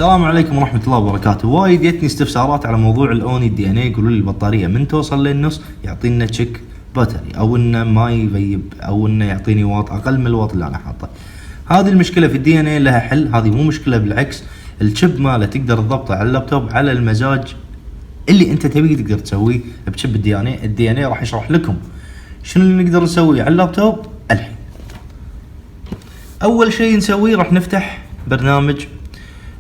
السلام عليكم ورحمة الله وبركاته. وايد جتني استفسارات على موضوع الاوني الدي ان اي. يقولوا لي البطارية من توصل للنص يعطينا تشيك باتري، او انه ما يغيب، او انه يعطيني واط اقل من الواط اللي انا حاطه. هذه المشكلة في الدي ان اي لها حل، هذه مو مشكلة، بالعكس الشيب ماله تقدر تضبطه على اللابتوب على المزاج اللي انت تبيه تقدر تسويه بشيب الدي ان اي. الدي ان اي راح يشرح لكم شنو اللي نقدر نسويه على اللابتوب الحين. اول شيء نسويه راح نفتح برنامج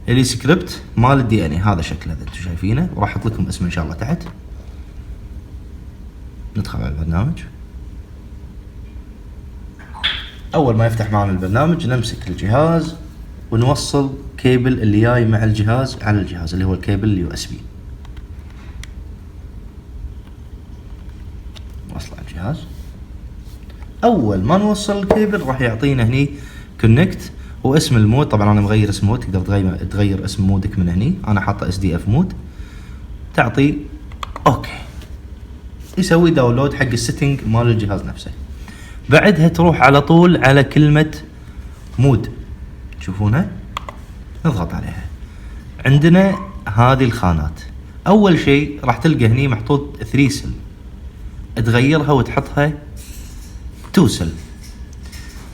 اللي سكريبت مال الدي ان اي، هذا شكله اذا انتم شايفينه، وراح احط لكم اسمه ان شاء الله تحت. ندخل على البرنامج. اول ما يفتح معنا البرنامج نمسك الجهاز ونوصل كيبل اللي جاي مع الجهاز على الجهاز اللي هو الكيبل اليو اس بي. وصل على الجهاز. اول ما نوصل الكيبل راح يعطينا هني كونكت واسم المود. طبعا انا مغير اسم مود، تقدر تغير اسم مودك من هني. انا حاطه اس دي اف مود. تعطي اوكي، يسوي داونلود حق السيتنج مال الجهاز نفسه. بعدها تروح على طول على كلمة مود، تشوفونها، نضغط عليها. عندنا هذه الخانات. اول شيء راح تلقى هني محطوط 3 سل، تغيرها وتحطها 2 سل.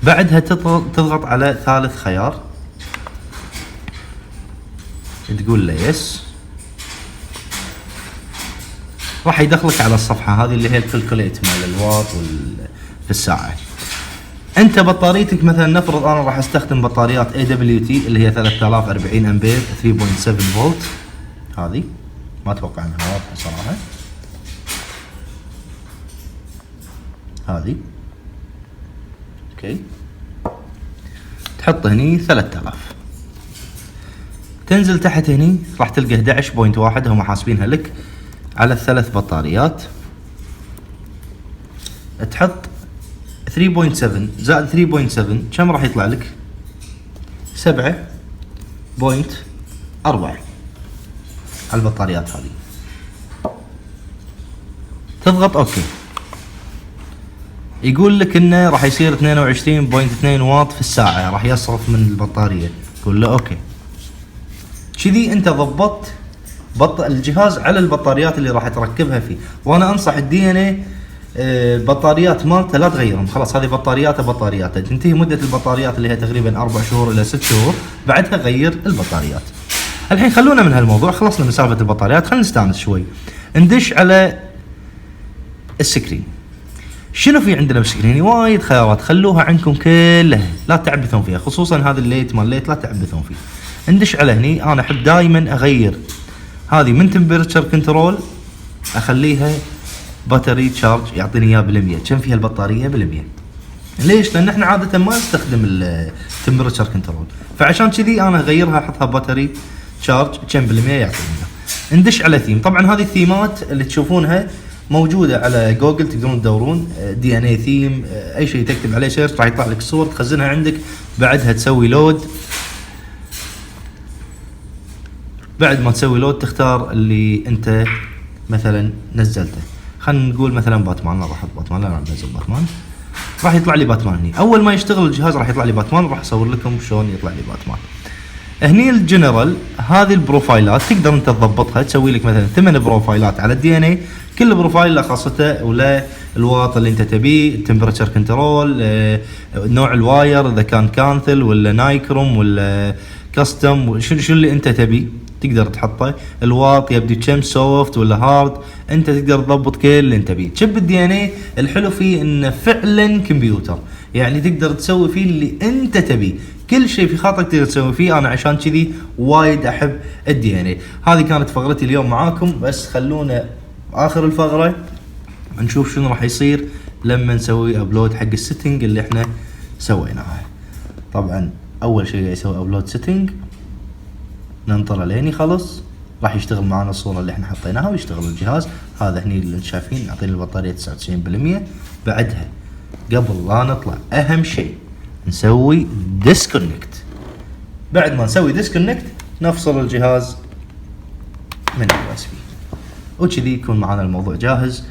بعدها تضغط على ثالث خيار، تقول له يس، راح يدخلك على الصفحة هذه اللي هي الكالكوليت مال الواط في الساعة. انت بطاريتك مثلا نفرض انا راح استخدم بطاريات AWT اللي هي 3040 امبير 3.7 فولت. هذه ما اتوقع انها واضحة صراحة. هذه اوكي، تحط هني 3000. تنزل تحت هني راح تلقى 11.1 هم حاسبينها لك على الثلاث بطاريات. تحط 3.7 زائد 3.7 كم راح يطلع لك؟ 7.4 على البطاريات هذه. تضغط اوكي، يقول لك انه راح يصير 22.2 واط في الساعة راح يصرف من البطارية. قول له اوكي. كذي انت ضبطت الجهاز على البطاريات اللي راح تركبها فيه. وانا انصح الدي ان اي البطاريات مالته لا تغيرهم، خلاص هذه بطارياته تنتهي مدة البطاريات اللي هي تقريبا 4 شهور الى 6 شهور، بعدها غير البطاريات. الحين خلونا من هالموضوع، خلصنا من سالفة البطاريات، خلينا نستانس شوي. ندش على السكرين. شنو في عندنا بالسكرين؟ وايد خيارات، خلوها عندكم كلها، لا تعبثون فيها، خصوصا هذا الليت مال الليت لا تعبثون فيه. ندش على هني. انا احب دائما اغير هذه من تمبرتشر كنترول، اخليها باتري تشارج، يعطيني اياه بالمية. كم فيها البطاريه؟ بالمية. ليش؟ لان احنا عاده ما نستخدم التمبرتشر كنترول، فعشان كذي انا اغيرها احطها باتري تشارج كم بالمية يعطيني. ندش على ثيم. طبعا هذه الثيمات اللي تشوفونها موجوده على جوجل، تقدرون تدورون دي ان اي ثيم، اي شيء تكتب عليه سيرش راح يطلع لك الصور، تخزنها عندك، بعدها تسوي لود. بعد ما تسوي لود تختار اللي انت مثلا نزلته. خلينا نقول مثلا باتمان، انا راح احط باتمان، لا انزل باتمان، راح يطلع لي باتمان هني. اول ما يشتغل الجهاز راح يطلع لي باتمان، راح اصور لكم شلون يطلع لي باتمان. هني الجنرال، هذه البروفايلات تقدر انت تضبطها، تسوي لك مثلا 8 بروفايلات على الدي ان اي، كل بروفايل له خاصته ولا الواط اللي انت تبيه، التمبرتشر كنترول، نوع الواير اذا كان كانثل ولا نايكروم ولا كاستم، شو اللي انت تبيه تقدر تحطه، الواط يبدي كم سوفت ولا هارد، انت تقدر تضبط كل اللي انت بيه. شيب الدي ان اي الحلو فيه انه فعلا كمبيوتر، يعني تقدر تسوي فيه اللي انت تبيه، كل شيء في خاطرك تقدر تسوي فيه. انا عشان كذي وايد احب الدي ان اي. هذه كانت فقرتي اليوم معاكم، بس خلونا اخر الفقره نشوف شنو راح يصير لما نسوي ابلود حق السيتنج اللي احنا سويناها. طبعا اول شيء يسوي ابلود سيتنج، ننطر لين يخلص، راح يشتغل معنا الصورة اللي احنا حطيناها ويشتغل الجهاز. هذا هني اللي انتم شايفين نعطينا البطارية 99%. بعدها قبل لا نطلع اهم شيء نسوي ديسكونكت. بعد ما نسوي ديسكونكت نفصل الجهاز من اليو اس بي، وكذي يكون معنا الموضوع جاهز.